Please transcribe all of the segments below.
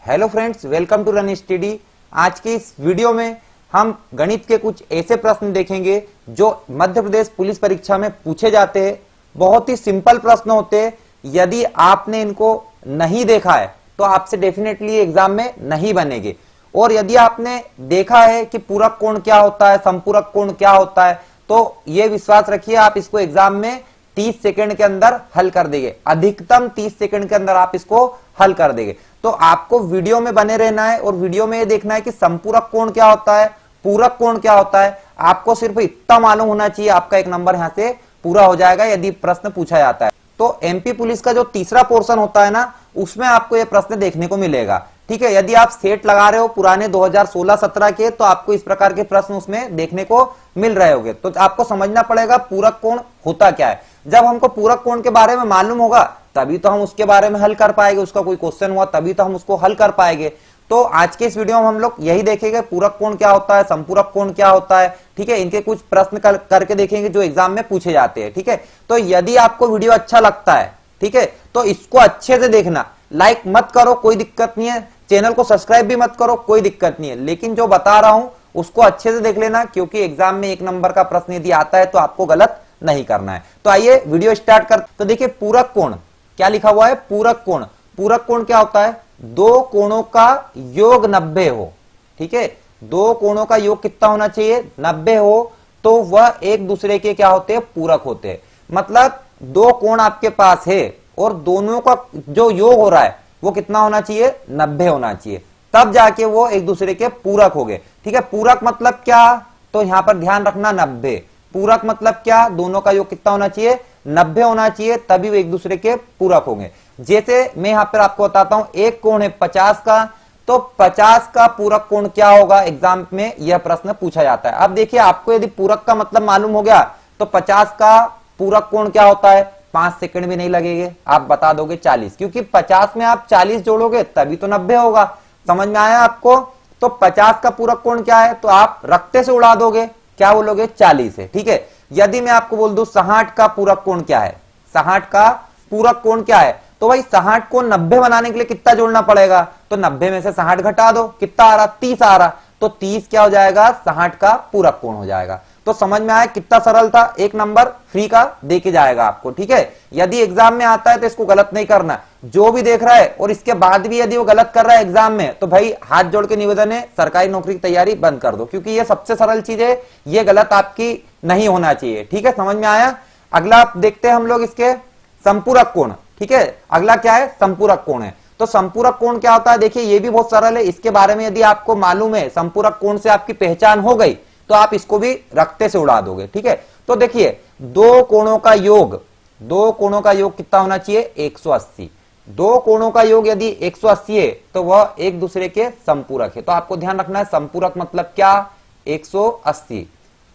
Hello friends, welcome to Run Study. आज की इस वीडियो में हम गणित के कुछ ऐसे प्रश्न देखेंगे जो मध्य प्रदेश पुलिस परीक्षा में पूछे जाते हैं। बहुत ही सिंपल प्रश्न होते हैं। यदि आपने इनको नहीं देखा है तो आपसे डेफिनेटली एग्जाम में नहीं बनेंगे, और यदि आपने देखा है कि पूरक कोण क्या होता है, संपूरक कोण क्या होता है, तो ये विश्वास रखिए आप इसको एग्जाम में 30 सेकंड के अंदर हल कर देंगे। अधिकतम 30 सेकंड के अंदर आप इसको हल कर देंगे। तो आपको वीडियो में बने रहना है और वीडियो में ये देखना है कि संपूरक कोण क्या होता है, पूरक कोण क्या होता है। आपको सिर्फ इतना मालूम होना चाहिए, आपका एक नंबर यहां से पूरा हो जाएगा यदि प्रश्न पूछा जाता है। तो एमपी पुलिस का जो तीसरा पोर्शन होता है ना, उसमें आपको यह प्रश्न देखने को मिलेगा। ठीक है, यदि आप सेट लगा रहे हो पुराने 2016-17 के, तो आपको इस प्रकार के प्रश्न उसमें देखने को मिल रहे होंगे। तो आपको समझना पड़ेगा पूरक कोण होता क्या है। जब हमको पूरक कोण के बारे में मालूम होगा तभी तो हम उसके बारे में हल कर पाएंगे। उसका कोई क्वेश्चन हुआ तभी तो हम उसको हल कर पाएंगे। तो आज के इस वीडियो में हम लोग यही देखेंगे, पूरक कोण क्या होता है, संपूरक कोण क्या होता है। ठीक है, इनके कुछ प्रश्न करके देखेंगे जो एग्जाम में पूछे जाते हैं। ठीक है, तो यदि आपको वीडियो अच्छा लगता है, ठीक है, तो इसको अच्छे से देखना। लाइक मत करो, कोई दिक्कत नहीं है। चैनल को सब्सक्राइब भी मत करो, कोई दिक्कत नहीं है। लेकिन जो बता रहा हूं उसको अच्छे से देख लेना, क्योंकि एग्जाम में एक नंबर का प्रश्न यदि आता है तो आपको गलत नहीं करना है। तो आइए वीडियो स्टार्ट कर। तो देखिए, पूरक कोण क्या लिखा हुआ है, पूरक कोण। पूरक कोण क्या होता है, दो कोणों का योग 90 हो। ठीक है, दो कोणों का योग कितना होना चाहिए, 90 हो, तो वह एक दूसरे के क्या होते हैं, पूरक होते हैं। मतलब दो कोण आपके पास है और दोनों का जो योग हो रहा है वो कितना होना चाहिए, 90 होना चाहिए, तब जाके वो एक दूसरे के पूरक हो गए। ठीक है, पूरक मतलब क्या, तो यहां पर ध्यान रखना 90। पूरक मतलब क्या, दोनों का योग कितना होना चाहिए, 90 होना चाहिए, तभी वो एक दूसरे के पूरक होंगे। जैसे मैं यहां पर आपको बताता हूं, एक कोण है 50 का, तो 50 का पूरक कोण क्या होगा, एग्जाम में यह प्रश्न पूछा जाता है। अब देखिए, आपको यदि पूरक का मतलब मालूम हो गया तो 50 का पूरक कोण क्या होता है, 5 सेकंड भी नहीं लगेंगे, आप बता दोगे 40, क्योंकि 50 में आप 40 जोड़ोगे तभी तो 90 होगा। समझ में आया आपको। तो 50 का पूरक कोण क्या है, तो आप रक्ते से उड़ा दोगे, क्या बोलोगे, 40 है। ठीक है, यदि मैं आपको बोल दूं 60 का पूरक कोण क्या है, 60 का पूरक कोण क्या है, तो भाई 60 को 90 बनाने के लिए कितना जोड़ना पड़ेगा, तो 90 में से 60 घटा दो, कितना आ रहा, 30 आ रहा, तो 30 क्या हो जाएगा, 60 का पूरक कोण हो जाएगा। तो समझ में आया कितना सरल था, एक नंबर फ्री का दे के जाएगा आपको। ठीक है, यदि एग्जाम में आता है तो इसको गलत नहीं करना। जो भी देख रहा है और इसके बाद भी यदि वो गलत कर रहा है एग्जाम में, तो भाई हाथ जोड़ के निवेदन है, सरकारी नौकरी की तैयारी बंद कर दो, क्योंकि ये सबसे सरल चीज है, ये गलत आपकी नहीं होना चाहिए। ठीक है, समझ में आया। अगला देखते हैं हम लोग इसके संपूरक कोण। ठीक है, अगला क्या है, संपूरक कोण है। तो संपूरक कोण क्या होता है, देखिए ये भी बहुत सरल है। इसके बारे में यदि आपको मालूम है, संपूरक कोण से आपकी पहचान हो गई, तो आप इसको भी रक्ते से उड़ा दोगे। ठीक है, तो देखिए दो कोणों का योग, दो कोणों का योग कितना होना चाहिए, 180। दो कोणों का योग यदि 180 है तो वह एक दूसरे के संपूरक है। तो आपको ध्यान रखना है, संपूरक मतलब क्या, 180,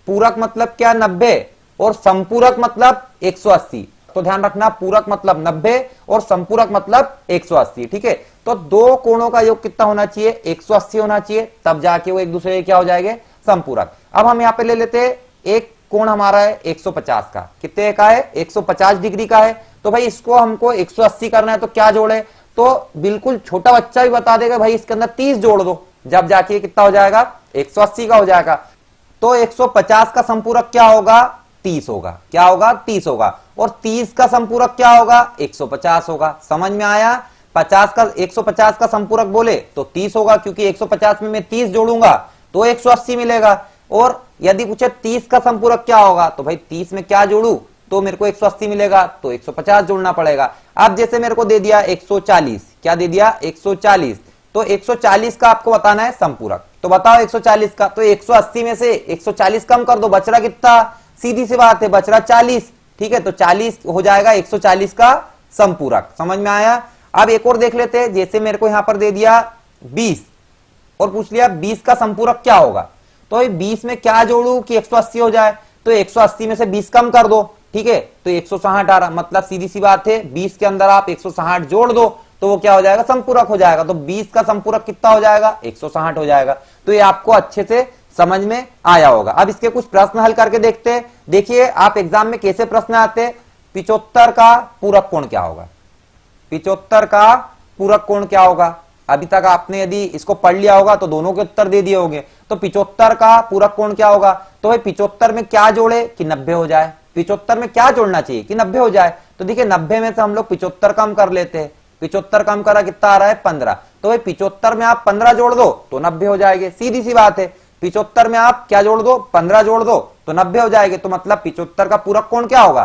पूरक मतलब क्या, 90, और संपूरक मतलब 180। तो ध्यान रखना, पूरक मतलब 90 और संपूरक मतलब 180। ठीक है, तो दो कोणों का योग कितना होना चाहिए, 180 होना चाहिए, तब जाके वो एक दूसरे के क्या हो जाएंगे, संपूरक। अब हम यहां पे ले लेते हैं, एक कोण हमारा है 150 का, कितने का है, 150 डिग्री का है। तो भाई इसको हमको 180 करना है, तो क्या जोड़े, तो बिल्कुल छोटा बच्चा भी बता देगा भाई इसके अंदर 30 जोड़ दो, जब जाके कितना हो जाएगा, 180 का हो जाएगा। तो 150 का संपूरक क्या होगा, 30 होगा, क्या होगा, 30 होगा, और 30 का संपूरक क्या होगा, 150 होगा। समझ में आया, 50 का 150 का संपूरक बोले तो 30 होगा, क्योंकि 150 में मैं 30 जोड़ूंगा तो 180 मिलेगा। और यदि पूछे 30 का संपूरक क्या होगा, तो भाई 30 में क्या जोड़ू, तो मेरे को 180 मिलेगा, तो 150 जोड़ना पड़ेगा। अब जैसे मेरे को दे दिया 140, क्या दे दिया, 140, तो 140 का आपको बताना है संपूरक। तो बताओ 140 का, तो 180 में से 140 कम कर दो, बच रहा कितना, सीधी सी बात है, बच रहा 40। ठीक है, तो 40 हो जाएगा 140 का संपूरक। समझ में आया। अब एक और देख लेते हैं, जैसे मेरे को यहां पर दे दिया 20 और पूछ लिया 20 का संपूरक क्या होगा, तो 20 में क्या जोड़ू कि 180 हो जाए, तो 180 में से 20 कम कर दो। ठीक है, तो 160 आ रहा, मतलब सीधी सी बात है, 20 के अंदर आप 160 जोड़ दो तो वो क्या हो जाएगा, संपूरक हो जाएगा। तो 20 का संपूरक कितना हो जाएगा, 160 हो जाएगा। तो ये आपको अच्छे से समझ में आया होगा। अब इसके कुछ प्रश्न हल करके देखते हैं। देखिए आप एग्जाम में कैसे प्रश्न आते हैं। 75 का पूरक कोण क्या होगा, 75 का पूरक कोण क्या होगा, अभी तक आपने यदि इसको पढ़ लिया होगा तो दोनों के उत्तर दे दिए होंगे। तो 75 का पूरक कोण क्या होगा? तो भाई 75 में क्या जोड़े कि 90 हो जाए। 75 में क्या जोड़ना चाहिए कि 90 हो जाए। तो देखिए 90 में से हम लोग 75 कम कर लेते हैं। 75 कम करा कितना आ रहा है? 15। तो भाई 75 में आप 15 जोड़ दो तो 90 हो जाएंगे, सीधी सी बात है। 75 में आप क्या जोड़ दो? 15 जोड़ दो तो 90 हो जाएंगे। तो मतलब 75 का पूरक कोण क्या होगा?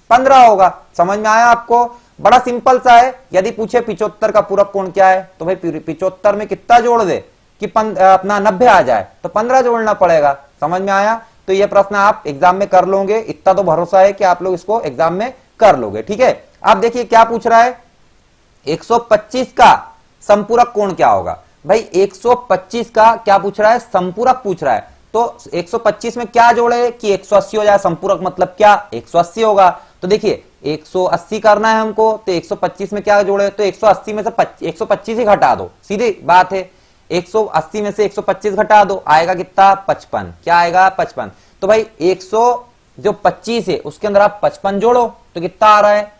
15 होगा। समझ में आया आपको? बड़ा सिंपल सा है। यदि पूछे 75 का पूरक कोण क्या है तो भाई 75 में कितना जोड़ दे कि अपना 90 आ जाए, तो 15 जोड़ना पड़ेगा। समझ में आया? तो यह प्रश्न आप एग्जाम में कर लोगे, इतना तो भरोसा है कि आप लोग इसको एग्जाम में कर लोगे। ठीक है, आप देखिए क्या पूछ रहा है, 125 का संपूरक कोण क्या होगा? भाई 125 का क्या पूछ रहा है? संपूरक पूछ रहा है। तो 125 में क्या जोड़े कि 180 हो जाए। संपूरक मतलब क्या? 180 होगा। तो देखिए 180 करना है हमको, तो 125 में क्या जोड़े? तो 180 में से 125 ही घटा दो, सीधी बात है। 180 में से 125 घटा दो, आएगा कितना? 55। क्या आएगा? 55। तो भाई 125 है उसके अंदर आप 55 जोड़ो तो कितना आ रहा है?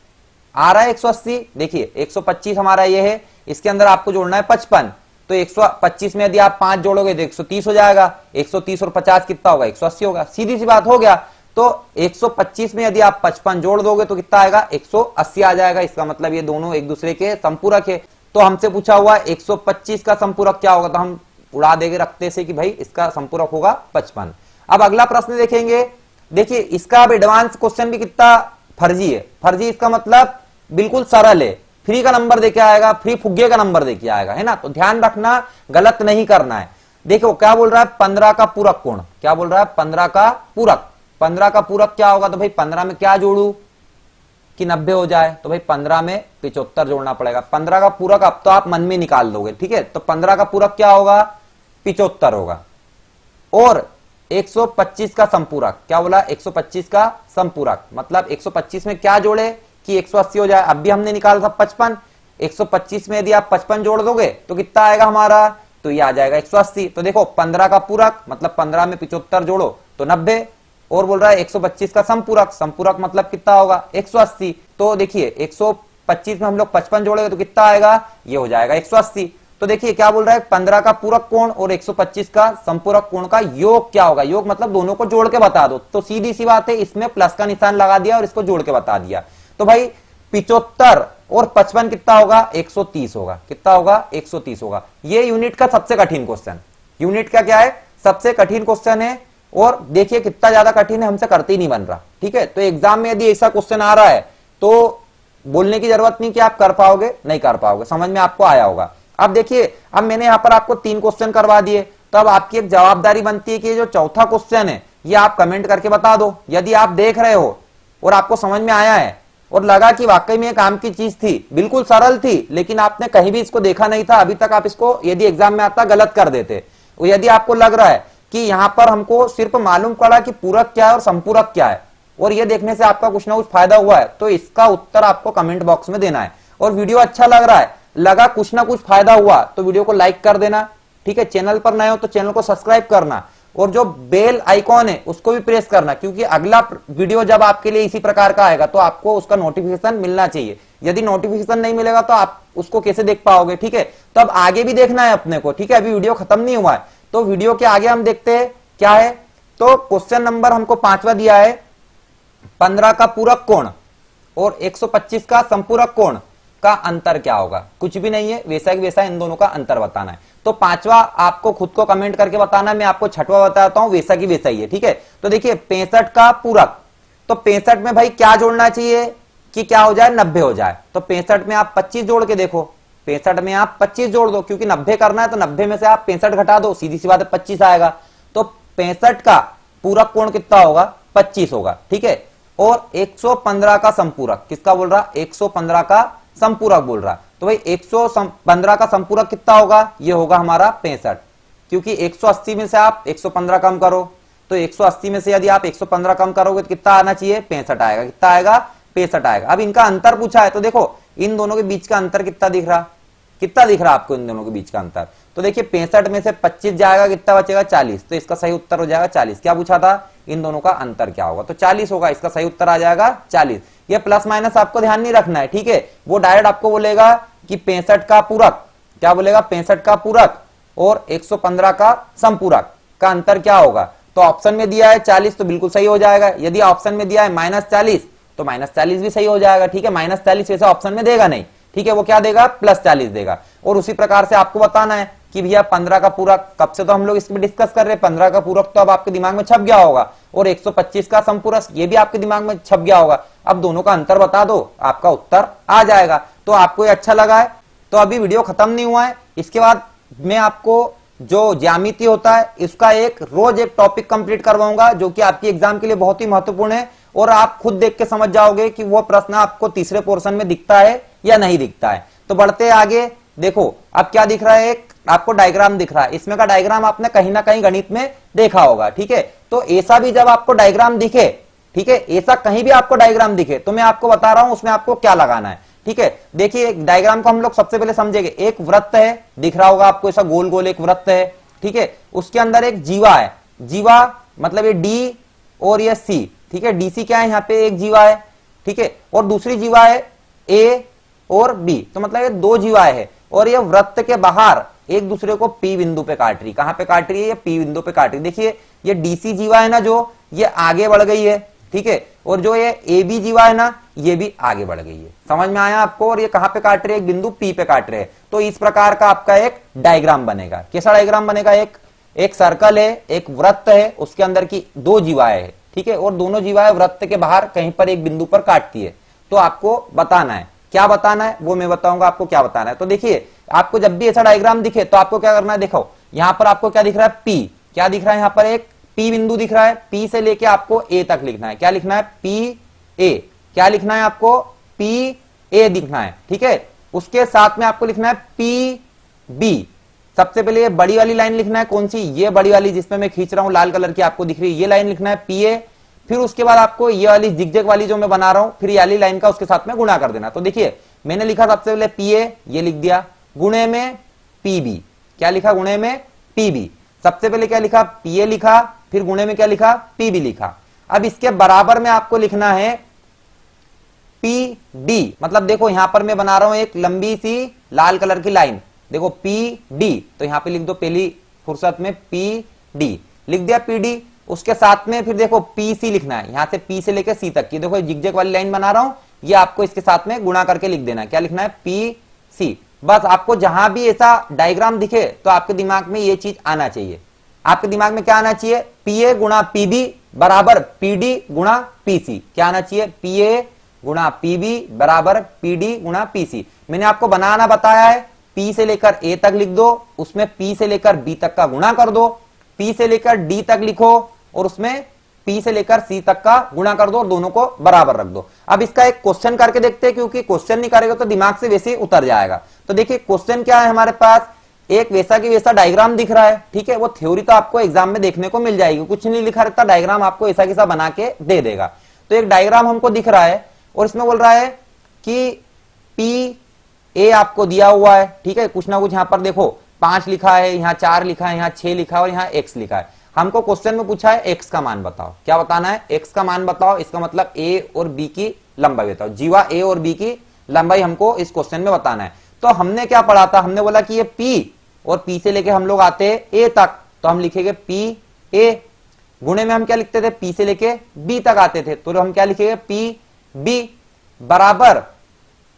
आ रहा है 180। देखिए 125 हमारा ये है, इसके अंदर आपको जोड़ना है 55। तो 125 में यदि आप 5 जोड़ोगे तो 130 हो जाएगा। 130 और 50 कितना होगा? 180 होगा, सीधी सी बात हो गया। तो 125 में यदि आप 55 जोड़ दोगे तो कितना आएगा? 180 आ जाएगा। इसका मतलब ये दोनों एक दूसरे के संपूरक है। तो हमसे पूछा हुआ 125 का संपूरक क्या होगा, तो हम उड़ा देंगे रखते से कि भाई इसका संपूरक होगा 55। अब अगला प्रश्न देखेंगे। देखिए इसका अब एडवांस क्वेश्चन भी कितना फर्जी है। फर्जी इसका मतलब बिल्कुल सरल है। फ्री का नंबर देके आएगा, फ्री फुग्गे का नंबर देके आएगा, है ना। तो ध्यान रखना, गलत नहीं करना है। देखो क्या बोल रहा है? 15 का पूरक कोण। क्या बोल रहा है? 15 का पूरक। 15 का पूरक क्या होगा? तो भाई 15 में क्या जोड़ू कि 90 हो जाए। तो भाई 15 में 75 जोड़ना पड़ेगा। 15 का पूरक अब तो आप मन में निकाल दोगे, ठीक है। तो 15 का पूरक क्या होगा? 75 होगा। और 125 का संपूरक क्या बोला? 125 का संपूरक मतलब 125 में क्या जोड़े कि 180 हो जाए। अब भी हमने निकाला था 55। 125 में यदि आप 55 जोड़ दोगे तो कितना आएगा हमारा? तो ये आ जाएगा 180। तो देखो 15 का पूरक मतलब 15 में 75 जोड़ो तो 90। और बोल रहा है 125 का संपूरक। संपूरक मतलब कितना होगा? 180। तो देखिए 125 में हम लोग 55 जोड़ेंगे तो कितना आएगा? ये हो जाएगा 180। तो देखिए क्या बोल रहा है? 15 का पूरक कोण और 125 का संपूरक कोण का योग क्या होगा? योग मतलब दोनों को जोड़ के बता दो। तो सीधी सी बात है, इसमें प्लस का निशान लगा दिया और इसको जोड़ के बता दिया। तो भाई 75 और 55 कितना होगा? 130 होगा। कितना होगा? 130 होगा। ये यूनिट का सबसे कठिन क्वेश्चन। यूनिट का क्या है? सबसे कठिन क्वेश्चन है। और देखिए कितना ज्यादा कठिन है, हमसे करते ही नहीं बन रहा, ठीक है। तो एग्जाम में यदि ऐसा क्वेश्चन आ रहा है तो बोलने की जरूरत नहीं कि आप कर पाओगे, नहीं कर पाओगे। समझ में आपको आया होगा। अब देखिए, अब मैंने यहां पर आपको 3 क्वेश्चन करवा दिए, तो अब आपकी एक जवाबदारी बनती है कि जो चौथा क्वेश्चन है ये आप कमेंट करके बता दो। यदि आप देख रहे हो और आपको समझ में आया है और लगा कि वाकई में काम की चीज थी, बिल्कुल सरल थी, लेकिन आपने कहीं भी इसको देखा नहीं था अभी तक, आप इसको यदि एग्जाम में आता गलत कर देते। और यदि आपको लग रहा है कि यहां पर हमको सिर्फ मालूम पड़ा कि पूरक क्या है और संपूरक क्या है, और ये देखने से आपका कुछ ना कुछ फायदा हुआ है, तो इसका उत्तर आपको कमेंट बॉक्स में देना है। और वीडियो अच्छा लग रहा है, लगा कुछ ना कुछ फायदा हुआ, तो वीडियो को लाइक कर देना, ठीक है। चैनल पर नए हो तो चैनल को सब्सक्राइब करना और जो बेल आइकॉन है उसको भी प्रेस करना, क्योंकि अगला वीडियो जब आपके लिए इसी प्रकार का आएगा तो आपको उसका नोटिफिकेशन मिलना चाहिए। यदि नोटिफिकेशन नहीं मिलेगा तो आप उसको कैसे देख पाओगे, ठीक है। तो अब आगे भी देखना है अपने को, ठीक है। अभी वीडियो खत्म नहीं हुआ है, तो वीडियो के आगे हम देखते हैं क्या है। तो क्वेश्चन नंबर हमको 5वां दिया है, 15 का पूरक कोण और 125 का संपूरक कोण का अंतर क्या होगा। कुछ भी नहीं है, वैसा कि वैसा इन दोनों का अंतर बताना है। तो 5वां आपको खुद को कमेंट करके बताना है, मैं आपको 6वां बताता हूं, वैसा कि वैसा ही है, ठीक है। तो देखिए 65 का पूरक, तो 65 में भाई क्या जोड़ना चाहिए कि क्या हो जाए? 90 हो जाए। तो 65 में आप 25 जोड़ के देखो, 65 में आप 25 जोड़ दो, क्योंकि 90 करना है तो 90 में से आप 65 घटा दो, सीधी सी बात है 25 आएगा। तो 65 का पूरक कोण कितना होगा? 25 होगा, ठीक है। और 115 का संपूरक, किसका बोल रहा? 115 का संपूरक बोल रहा। तो भाई 115 का संपूरक कितना होगा? ये होगा हमारा 65, क्योंकि 180 में से आप 115 कम करो, तो 180 में से यदि आप 115 कम करोगे तो कितना आना चाहिए? 65 आएगा। कितना आएगा? 65 आएगा। अब इनका अंतर पूछा है, तो देखो इन दोनों के बीच का अंतर कितना दिख रहा? कितना दिख रहा आपको इन दोनों के बीच का अंतर? तो देखिए 65 में से 25 जाएगा, कितना बचेगा? 40। तो इसका सही उत्तर हो जाएगा 40। क्या पूछा था? इन दोनों का अंतर क्या होगा? तो 40 होगा। इसका सही उत्तर आ जाएगा 40। ये प्लस माइनस आपको ध्यान नहीं रखना है, ठीक है। वो डायरेक्ट आपको बोलेगा कि 65 का पूरक क्या बोलेगा 65 का पूरक और 115 का समपूरक का अंतर क्या होगा। तो ऑप्शन में दिया है 40 तो बिल्कुल सही हो जाएगा, यदि ऑप्शन में दिया है -40 तो -40 भी सही हो जाएगा। ठीक है, -40 वैसे ऑप्शन में देगा नहीं, ठीक है, वो क्या देगा +40 देगा। और उसी प्रकार से आपको बताना है कि भैया 15 का पूरक, कब से तो हम लोग इसमें डिस्कस कर रहे हैं, 15 का पूरक तो अब आपके दिमाग में छप गया होगा, और 125 का समपूरक ये भी आपके दिमाग में छप गया होगा। अब दोनों का अंतर बता दो, आपका उत्तर आ जाएगा। तो आपको ये अच्छा लगा है तो अभी वीडियो खत्म नहीं हुआ है, इसके बाद मैं आपको जो ज्यामिति होता है इसका रोज एक टॉपिक कंप्लीट करवाऊंगा, जो कि आपकी एग्जाम के लिए बहुत ही महत्वपूर्ण है, और आप खुद देख के समझ जाओगे कि वो प्रश्न आपको तीसरे पोर्शन में दिखता है या नहीं दिखता है। तो बढ़ते आगे, देखो अब क्या दिख रहा है, एक आपको डायग्राम दिख रहा है, इसमें का डायग्राम आपने कहीं ना कहीं गणित में देखा होगा। ठीक है, तो ऐसा भी जब आपको डायग्राम दिखे, ठीक है, ऐसा कहीं भी आपको डायग्राम दिखे तो मैं आपको बता रहा हूं उसमें आपको क्या लगाना है। ठीक है, देखिए डायग्राम को हम लोग सबसे पहले समझेंगे। एक वृत्त है, दिख रहा होगा आपको, ऐसा गोल गोल एक वृत्त है, ठीक है, उसके अंदर एक जीवा है, जीवा मतलब ये डी और ये सी, ठीक है, डीसी क्या है, यहाँ पे एक जीवा है, ठीक है, और दूसरी जीवा है ए और बी, तो मतलब ये दो जीवाएं है, और ये वृत्त के बाहर एक दूसरे को पी बिंदु पे काट रही। कहां पे काट रही है, ये पी बिंदु पे काट रही। देखिए ये डीसी जीवा है ना, जो ये आगे बढ़ गई है, ठीक है, और जो ये ए बी जीवा है ना, ये भी आगे बढ़ गई है। समझ में आया आपको, और ये कहां पे काट रहे हैं, एक बिंदु पी पे काट रहे हैं। तो इस प्रकार का आपका एक डायग्राम बनेगा। कैसा डायग्राम बनेगा, एक सर्कल है, एक वृत्त है, उसके अंदर की दो जीवाएं है, ठीक है, और दोनों जीवाएं वृत्त के बाहर कहीं पर एक बिंदु पर काटती है। तो आपको बताना है, क्या बताना है वो मैं बताऊंगा आपको क्या बताना है। तो देखिए आपको जब भी ऐसा डायग्राम दिखे तो आपको क्या करना है, देखो यहां पर आपको क्या दिख रहा है, पी, क्या दिख रहा है, यहां पर एक पी बिंदु दिख रहा है, पी से लेके आपको ए तक लिखना है। क्या लिखना है, पी ए, क्या लिखना है आपको, पी ए लिखना है, ठीक है। उसके साथ में आपको लिखना है पी बी। सबसे पहले ये बड़ी वाली लाइन लिखना है, कौन सी, ये बड़ी वाली जिसमें मैं खींच रहा हूं लाल कलर की आपको दिख रही है, ये लाइन लिखना है पी ए। फिर उसके बाद आपको ये वाली जिगजैग वाली जो मैं बना रहा हूं, फिर ये वाली लाइन का उसके साथ में गुणा कर देना। तो देखिए मैंने लिखा सबसे पहले पी ए, ये लिख दिया, गुणे में पी बी, क्या लिखा, गुणे में पी बी। सबसे पहले क्या लिखा, पी ए लिखा, फिर गुणे में क्या लिखा, पी बी लिखा। अब इसके बराबर में आपको लिखना है पी डी, मतलब देखो यहां पर मैं बना रहा हूं एक लंबी सी लाल कलर की लाइन, देखो पी डी, तो यहां पे लिख दो पहली फुर्सत में पी डी, लिख दिया पी डी। उसके साथ में फिर देखो पी सी लिखना है, यहां से पी से लेकर सी तक की देखो जिगजैग वाली लाइन बना रहा हूं, ये आपको इसके साथ में गुणा करके लिख देना है। क्या लिखना है, पी सी। बस आपको जहां भी ऐसा डायग्राम दिखे तो आपके दिमाग में ये चीज आना चाहिए। आपके दिमाग में क्या आना चाहिए, पी ए गुणा पी बी बराबर पी डी गुणा पी सी। क्या आना चाहिए, पी ए गुणा पी बी बराबर पी डी गुणा पी सी। मैंने आपको बनाना बताया है, पी से लेकर ए तक लिख दो, उसमें पी से लेकर बी तक का गुणा कर दो, पी से लेकर डी तक लिखो और उसमें पी से लेकर सी तक का गुणा कर दो और दोनों को बराबर रख दो। अब इसका एक क्वेश्चन करके देखते हैं, क्योंकि क्वेश्चन नहीं करेगा तो दिमाग से वैसे ही उतर जाएगा। तो देखिए क्वेश्चन क्या है हमारे पास, एक वैसा की वैसा डायग्राम दिख रहा है, ठीक है, वो थ्योरी तो आपको एग्जाम में देखने को मिल जाएगी, कुछ नहीं लिखा रहता, डायग्राम आपको ऐसा कैसा बना के दे देगा। तो एक डायग्राम हमको दिख रहा है और इसमें बोल रहा है कि पी ए आपको दिया हुआ है, ठीक है, कुछ ना कुछ यहां पर देखो 5 लिखा है, यहाँ 4 लिखा है, यहाँ 6 लिखा है और यहाँ x लिखा है। हमको क्वेश्चन में पूछा है x का मान बताओ। क्या बताना है, x का मान बताओ, इसका मतलब a और b की लंबाई बताओ। जीवा a और b की लंबाई हमको इस क्वेश्चन में बताना है। तो हमने क्या पढ़ा था, हमने बोला कि ये p और p से लेके हम लोग आते हैं a तक, तो हम लिखेंगे p a। गुणे में हम क्या लिखते थे, p से लेके b तक आते थे, तो हम क्या लिखेंगे, p b बराबर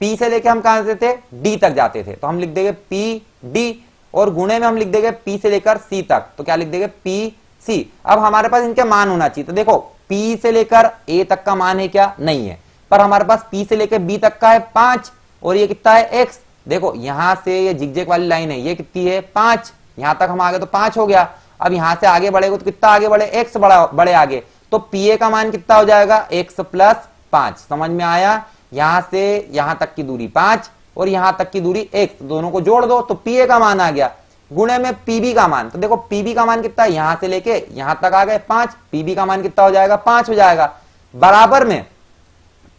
p से लेके हम कहां आते थे, d तक जाते थे, तो हम लिख देंगे p d। और गुणे में हम लिख देंगे p से लेकर c तक, तो क्या लिख देंगे, p c। अब हमारे पास इनके मान होना चाहिए, तो देखो p से लेकर a तक का मान है क्या, नहीं है, पर हमारे पास p से लेकर b तक का है 5 और ये कितना है x। देखो यहां से ये जिगजैग वाली लाइन है, ये कितनी है 5, यहां तक हम आगे तो 5 हो गया। अब यहां से आगे बढ़ेगा तो कितना आगे बढ़े, x बड़े आगे, तो pa का मान कितना हो जाएगा, x प्लस 5। समझ में आया, यहां से यहां तक की दूरी 5 और यहां तक की दूरी x, दोनों को जोड़ दो तो pa का मान आ गया। गुणे में pb का मान, तो देखो pb का मान कितना है, यहां से लेके यहां तक आ गए 5, pb का मान कितना हो जाएगा, 5 हो जाएगा। बराबर में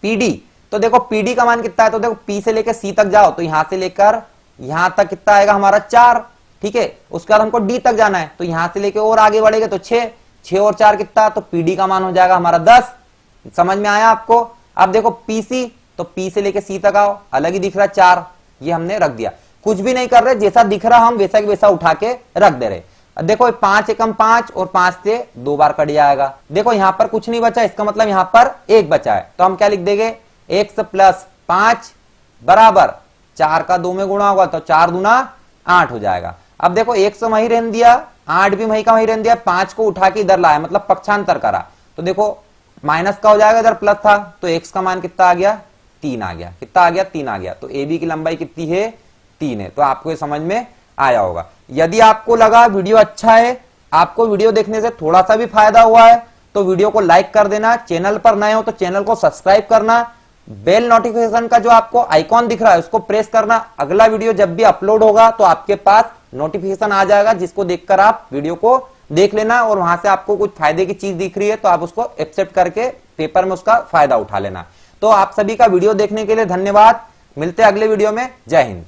pd, तो देखो pd का मान कितना है, तो देखो p से लेके c तक जाओ, तो यहां से लेकर यहां तक कितना आएगा हमारा 4, ठीक है। उसके बाद हमको d तक जाना है, तो यहां से लेके और आगे बढ़ेगा तो 6 और 4 कितना, तो pd का मान हो जाएगा हमारा 10। समझ में आया आपको। अब देखो pc, तो p से लेके c तक आओ, अलग ही दिख रहा है 4, ये हमने रख दिया। कुछ भी नहीं कर रहे, जैसा दिख रहा हम वैसा की वैसा उठा के रख दे रहे। अब देखो 5 एकम 5 और 5 से 2 बार कट जाएगा। देखो यहां पर कुछ नहीं बचा, इसका मतलब यहां पर 1 बचा है, तो हम क्या लिख देंगे, x प्लस 5 बराबर 4 का 2 में गुणा होगा तो 4 दूना 8 हो जाएगा। अब देखो x वही रहने दिया, 8 भी वही का वही रहने दिया, 5 को उठा के इधर लाया मतलब पक्षांतर करा, तो देखो माइनस का हो जाएगा, इधर प्लस था तो x का मान कितना आ गया, 3 आ गया। कितना आ गया, 3 आ गया। तो AB की लंबाई कितनी है, 3 है। तो आपको ये समझ में आया होगा। यदि आपको लगा वीडियो अच्छा है, आपको वीडियो देखने से थोड़ा सा भी फायदा हुआ है, तो वीडियो को लाइक कर देना। चैनल पर नए हो तो चैनल को सब्सक्राइब करना। बेल नोटिफिकेशन का जो आपको आइकॉन दिख रहा है उसको प्रेस करना। अगला वीडियो जब भी अपलोड होगा तो आपके पास नोटिफिकेशन आ जाएगा, जिसको देखकर आप वीडियो को देख लेना और वहां से आपको कुछ फायदे की चीज दिख रही है तो आप उसको एक्सेप्ट करके पेपर में उसका फायदा उठा लेना। तो आप सभी का वीडियो देखने के लिए धन्यवाद। मिलते हैं अगले वीडियो में। जय हिंद।